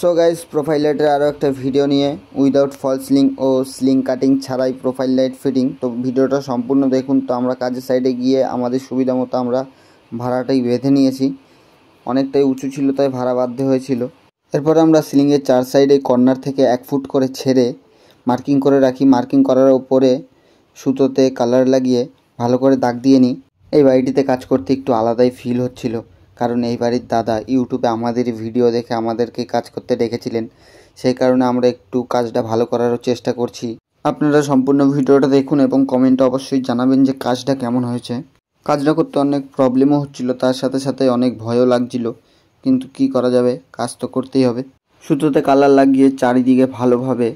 So guys, profile লাইটের আরও একটা ভিডিও নিয়ে উইদাউট ফল সিলিং ও সিলিং কাটিং ছাড়াই প্রোফাইল লাইট ফিটিং। তো ভিডিওটা সম্পূর্ণ দেখুন। তো আমরা কাজের সাইডে গিয়ে আমাদের সুবিধা মতো আমরা ভাড়াটাই বেঁধে নিয়েছি। অনেকটাই উঁচু ছিল তাই ভাড়া বাধ্য হয়েছিল। এরপরে আমরা সিলিংয়ের চার সাইডে কর্নার থেকে 1 ফুট করে ছেড়ে মার্কিং করে রাখি। মার্কিং করার ওপরে সুতোতে কালার লাগিয়ে ভালো করে দাগ দিয়ে নিই। এই বাড়িটিতে কাজ করতে একটু আলাদাই ফিল হচ্ছিল, কারণ এই বাড়ির দাদা ইউটিউবে আমাদের ভিডিও দেখে আমাদেরকে কাজ করতে ডেকেছিলেন। সেই কারণে আমরা একটু কাজটা ভালো করারও চেষ্টা করছি। আপনারা সম্পূর্ণ ভিডিওটা দেখুন এবং কমেন্টে অবশ্যই জানাবেন যে কাজটা কেমন হয়েছে। কাজটা করতে অনেক প্রবলেমও হচ্ছিল, তার সাথে সাথে অনেক ভয়ও লাগছিল, কিন্তু কি করা যাবে, কাজ তো করতেই হবে। সুতোতে কালার লাগিয়ে চারিদিকে ভালোভাবে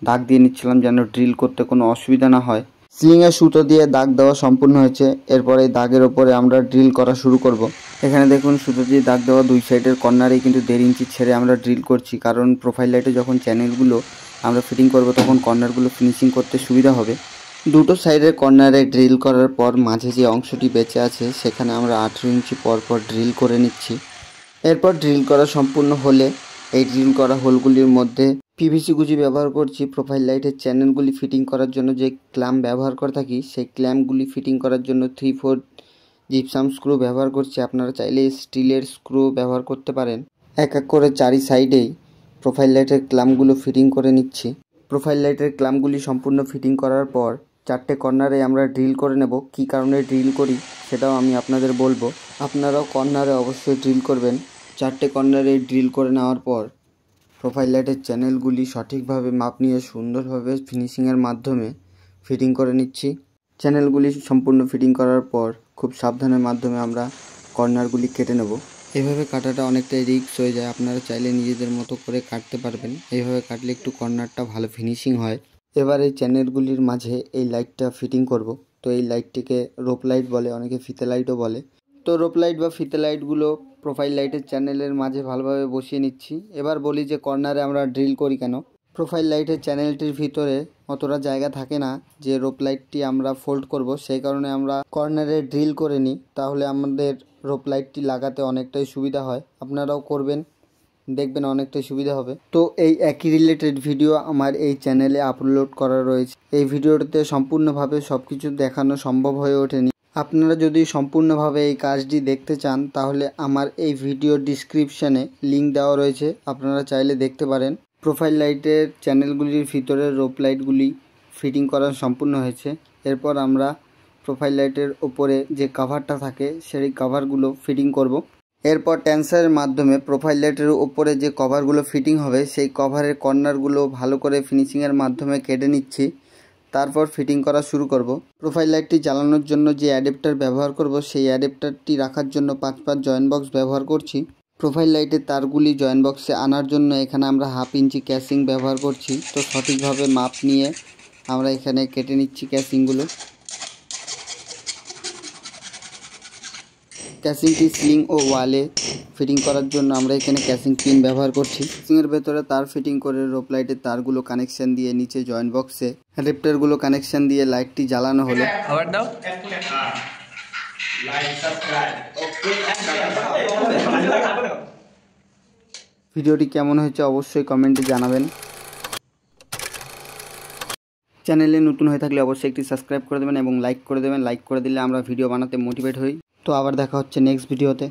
দাগ দিয়ে নিচ্ছিলাম যেন ড্রিল করতে কোনো অসুবিধা না হয়। সিলিংয়ে সুতো দিয়ে দাগ দেওয়া সম্পূর্ণ হয়েছে। এরপরে এই দাগের ওপরে আমরা ড্রিল করা শুরু করব। এখানে দেখুন, সুতো দিয়ে দাগ দেওয়া দুই সাইডের কর্নারেই কিন্তু 1.5 ইঞ্চি ছেড়ে আমরা ড্রিল করছি, কারণ প্রোফাইল লাইটে যখন চ্যানেলগুলো আমরা ফিটিং করব তখন কর্নারগুলো ফিনিশিং করতে সুবিধা হবে। দুটো সাইডের কর্নারে ড্রিল করার পর মাঝে যে অংশটি বেঁচে আছে সেখানে আমরা 18 ইঞ্চি পর ড্রিল করে নিচ্ছি। এরপর ড্রিল করা সম্পূর্ণ হলে এই ড্রিল করা হোলগুলির মধ্যে পিভিসি গুজি ব্যবহার করছি। প্রোফাইল লাইটের চ্যানেলগুলি ফিটিং করার জন্য যে ক্ল্যাম্প ব্যবহার করে থাকি সেই ক্ল্যাম্পগুলি ফিটিং করার জন্য 3/4 জিপসাম স্ক্রু ব্যবহার করছি। আপনারা চাইলে স্টিলের স্ক্রু ব্যবহার করতে পারেন। এক এক করে চারি সাইডেই প্রোফাইল লাইটের ক্ল্যাম্পগুলো ফিটিং করে নিচ্ছি। প্রোফাইল লাইটের ক্ল্যাম্পগুলি সম্পূর্ণ ফিটিং করার পর 4টে কর্নারে আমরা ড্রিল করে নেব। কী কারণে ড্রিল করি সেটাও আমি আপনাদের বলবো। আপনারাও কর্নারে অবশ্যই ড্রিল করবেন। 4টে কর্নারে ড্রিল করে নেওয়ার পর প্রোফাইল লাইটের চ্যানেলগুলি সঠিকভাবে মাপ নিয়ে সুন্দরভাবে ফিনিশিংয়ের মাধ্যমে ফিটিং করে নিচ্ছি। চ্যানেলগুলি সম্পূর্ণ ফিটিং করার পর খুব সাবধানের মাধ্যমে আমরা কর্নারগুলি কেটে নেব। এইভাবে কাটাটা অনেকটাই রিস্ক হয়ে যায়, আপনারা চাইলে নিজেদের মতো করে কাটতে পারবেন। এইভাবে কাটলে একটু কর্নারটা ভালো ফিনিশিং হয়। এবার এই চ্যানেলগুলির মাঝে এই লাইটটা ফিটিং করব। তো এই লাইটটিকে রোপ লাইট বলে, অনেকে ফিতে লাইটও বলে। তো রোপ লাইট বা ফিতে লাইটগুলো প্রোফাইল লাইটের চ্যানেলের মাঝে ভালোভাবে বসিয়ে নিচ্ছি। এবার বলি যে কর্নারে আমরা ড্রিল করি কেন। প্রোফাইল লাইটের চ্যানেলটির ভিতরে অতটা জায়গা থাকে না যে রোপ লাইটটি আমরা ফোল্ড করব, সেই কারণে আমরা কর্নারে ড্রিল করে নিই। তাহলে আমাদের রোপ লাইটটি লাগাতে অনেকটাই সুবিধা হয়। আপনারাও করবেন, দেখবেন অনেকটাই সুবিধা হবে। তো এই একই রিলেটেড ভিডিও আমার এই চ্যানেলে আপলোড করা রয়েছে। এই ভিডিওটিতে সম্পূর্ণভাবে সব কিছু দেখানো সম্ভব হয়ে ওঠেনি। আপনারা যদি সম্পূর্ণভাবে এই কাজটি দেখতে চান তাহলে আমার এই ভিডিও ডিসক্রিপশানে লিঙ্ক দেওয়া রয়েছে, আপনারা চাইলে দেখতে পারেন। প্রোফাইল লাইটের চ্যানেলগুলির ভিতরে রোপ লাইটগুলি ফিটিং করা সম্পূর্ণ হয়েছে। এরপর আমরা প্রোফাইল লাইটের ওপরে যে কভারটা থাকে সেই কভারগুলো ফিটিং করব। এরপর টেন্সারের মাধ্যমে প্রোফাইল লাইটের ওপরে যে কভারগুলো ফিটিং হবে সেই কভারের কর্নারগুলো ভালো করে ফিনিশিংয়ের মাধ্যমে কেটে নিচ্ছি। তারপর ফিটিং করা শুরু করব। প্রোফাইল লাইটটি জ্বালানোর জন্য যে অ্যাডাপ্টার ব্যবহার করব সেই অ্যাডাপ্টারটি রাখার জন্য 5 জয়েন্ট বক্স ব্যবহার করছি। প্রোফাইল লাইটের তারগুলি জয়েন্ট বক্সে আনার জন্য এখানে আমরা 1/2 ইঞ্চি ক্যাসিং ব্যবহার করছি। তো সঠিকভাবে মাপ নিয়ে আমরা এখানে কেটে নিচ্ছি ক্যাসিংগুলো। ক্যাসিংটি সিলিং ও ওয়ালে ফিটিং করার জন্য আমরা এখানে ক্যাসিং পিন ব্যবহার করছি। ক্যাসিংয়ের ভেতরে তার ফিটিং করে রোপ লাইটের তারগুলো কানেকশন দিয়ে নিচে জয়েন্ট বক্সে অ্যাডাপ্টারগুলো কানেকশন দিয়ে লাইটটি জ্বালানো হলো। ভিডিওটি কেমন হয়েছে অবশ্যই কমেন্টে জানাবেন। চ্যানেলে নতুন হয়ে থাকলে অবশ্যই একটি সাবস্ক্রাইব করে দেবেন এবং লাইক করে দেবেন। লাইক করে দিলে আমরা ভিডিও বানাতে মোটিভেট হই। তো আবার দেখা হচ্ছে নেক্সট ভিডিওতে।